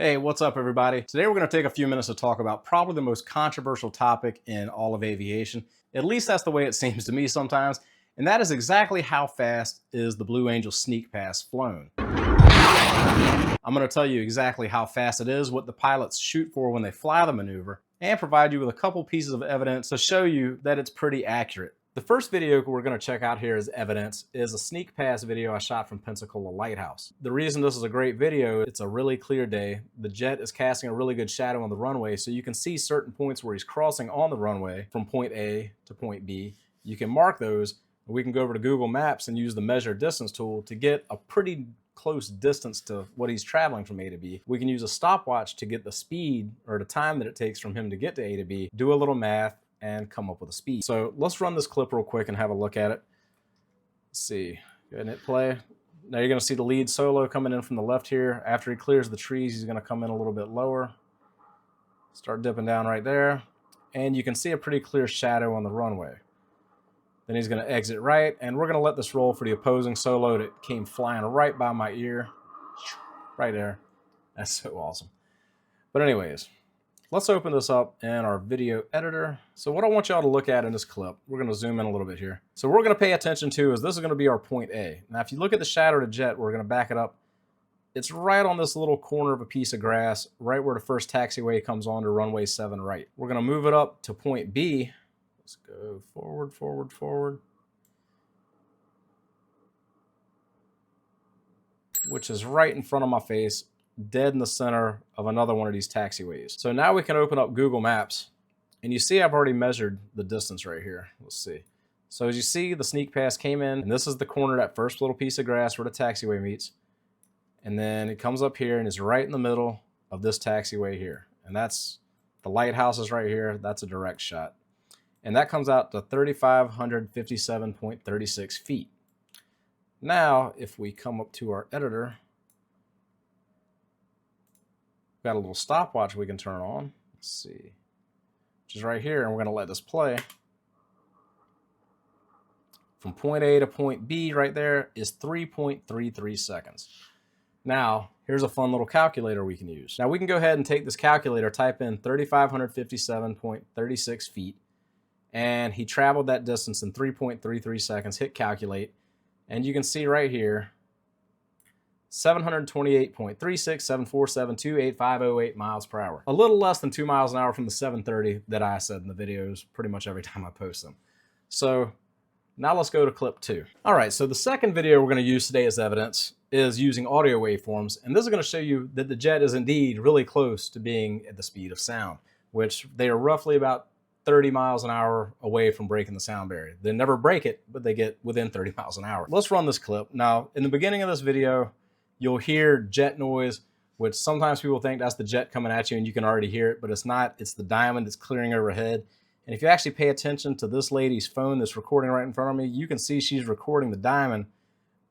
Hey, what's up everybody? Today we're going to take a few minutes to talk about probably the most controversial topic in all of aviation. At least that's the way it seems to me sometimes. And that is exactly how fast is the Blue Angel Sneak Pass flown. I'm going to tell you exactly how fast it is, what the pilots shoot for when they fly the maneuver, and provide you with a couple pieces of evidence to show you that it's pretty accurate. The first video we're going to check out here as evidence is a sneak pass video I shot from Pensacola Lighthouse. The reason this is a great video, it's a really clear day. The jet is casting a really good shadow on the runway, so you can see certain points where he's crossing on the runway from point A to point B. You can mark those, and we can go over to Google Maps and use the measure distance tool to get a pretty close distance to what he's traveling from A to B. We can use a stopwatch to get the speed or the time that it takes from him to get to A to B, do a little math, and come up with a speed. So let's run this clip real quick and have a look at it. Let's see, go ahead and hit play. Now you're gonna see the lead solo coming in from the left here. After he clears the trees, he's gonna come in a little bit lower, start dipping down right there. And you can see a pretty clear shadow on the runway. Then he's gonna exit right, and we're gonna let this roll for the opposing solo that came flying right by my ear, right there. That's so awesome. But anyways, let's open this up in our video editor. So what I want y'all to look at in this clip, we're going to zoom in a little bit here. So what we're going to pay attention to is this is going to be our point A. Now, if you look at the shadow of the jet, we're going to back it up. It's right on this little corner of a piece of grass, right where the first taxiway comes on to runway 7 right. We're going to move it up to point B. Let's go forward, forward, forward. Which is right in front of my face, dead in the center of another one of these taxiways. So now we can open up Google Maps, and you see I've already measured the distance right here. Let's see. So as you see, the sneak pass came in, and this is the corner of that first little piece of grass where the taxiway meets. And then it comes up here and is right in the middle of this taxiway here. And that's the lighthouse is right here. That's a direct shot. And that comes out to 3,557.36 feet. Now, if we come up to our editor, got a little stopwatch we can turn on. Let's see, which is right here, and we're going to let this play. From point A to point B right there is 3.33 seconds. Now, here's a fun little calculator we can use. Now, we can go ahead and take this calculator, type in 3,557.36 feet, and he traveled that distance in 3.33 seconds, hit calculate, and you can see right here, 728.3674728508 miles per hour. A little less than 2 miles an hour from the 730 that I said in the videos pretty much every time I post them. So now let's go to clip 2. All right, so the second video we're going to use today as evidence is using audio waveforms, and this is going to show you that the jet is indeed really close to being at the speed of sound, which they are roughly about 30 miles an hour away from breaking the sound barrier. They never break it, but they get within 30 miles an hour. Let's run this clip. Now, in the beginning of this video, you'll hear jet noise, which sometimes people think that's the jet coming at you and you can already hear it, but it's not. It's the diamond that's clearing overhead. And if you actually pay attention to this lady's phone that's recording right in front of me, you can see she's recording the diamond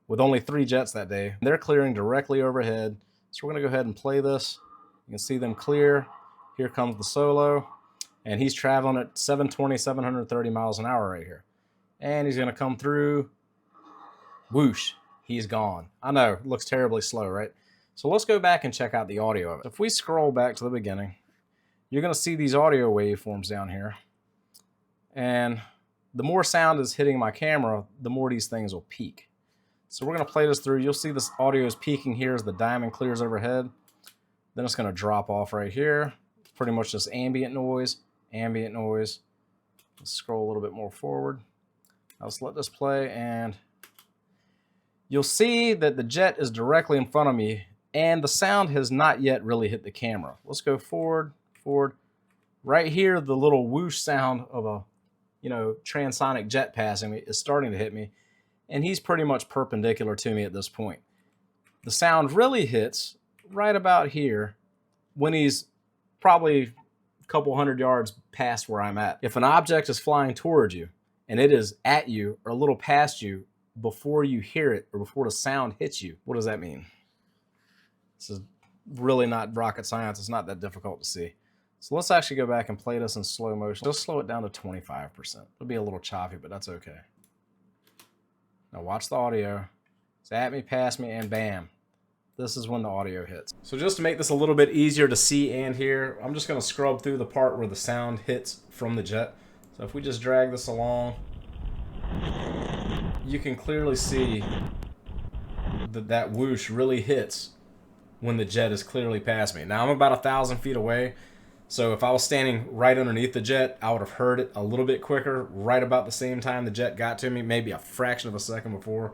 with only 3 jets that day. They're clearing directly overhead. So we're gonna go ahead and play this. You can see them clear. Here comes the solo, and he's traveling at 720, 730 miles an hour right here. And he's gonna come through, whoosh. He's gone. I know, it looks terribly slow, right? So let's go back and check out the audio of it. If we scroll back to the beginning, you're going to see these audio waveforms down here. And the more sound is hitting my camera, the more these things will peak. So we're going to play this through. You'll see this audio is peaking here as the diamond clears overhead. Then it's going to drop off right here. It's pretty much just ambient noise, ambient noise. Let's scroll a little bit more forward. Now let's let this play, and you'll see that the jet is directly in front of me and the sound has not yet really hit the camera. Let's go forward, forward. Right here, the little whoosh sound of a, transonic jet passing me is starting to hit me, and he's pretty much perpendicular to me at this point. The sound really hits right about here when he's probably a couple hundred yards past where I'm at. If an object is flying towards you and it is at you or a little past you, before you hear it or before the sound hits you, what does that mean? This is really not rocket science. It's not that difficult to see. So let's actually go back and play this in slow motion. Just slow it down to 25%. It'll be a little choppy, but that's okay. Now watch the audio. It's at me, past me, and bam. this is when the audio hits. So just to make this a little bit easier to see and hear, I'm just gonna scrub through the part where the sound hits from the jet. So if we just drag this along, you can clearly see that that whoosh really hits when the jet is clearly past me. Now I'm about 1,000 feet away, so if I was standing right underneath the jet, I would have heard it a little bit quicker, right about the same time the jet got to me, maybe a fraction of a second before.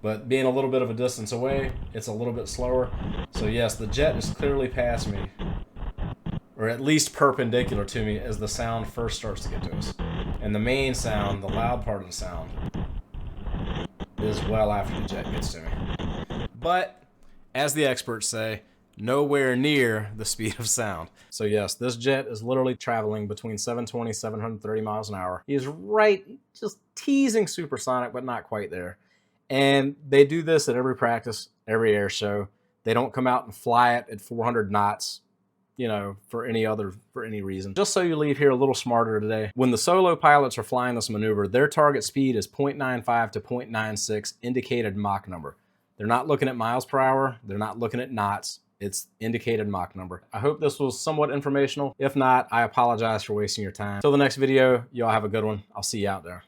But being a little bit of a distance away, it's a little bit slower. So yes, the jet is clearly past me, or at least perpendicular to me as the sound first starts to get to us. And the main sound, the loud part of the sound, is well after the jet gets to me. But, as the experts say, nowhere near the speed of sound. So yes, this jet is literally traveling between 720, 730 miles an hour. He is right, just teasing supersonic, but not quite there. And they do this at every practice, every air show. They don't come out and fly it at 400 knots, you know, for any reason. Just so you leave here a little smarter today, when the solo pilots are flying this maneuver, their target speed is 0.95 to 0.96 indicated Mach number. They're not looking at miles per hour. They're not looking at knots. It's indicated Mach number. I hope this was somewhat informational. If not, I apologize for wasting your time. Till the next video, y'all have a good one. I'll see you out there.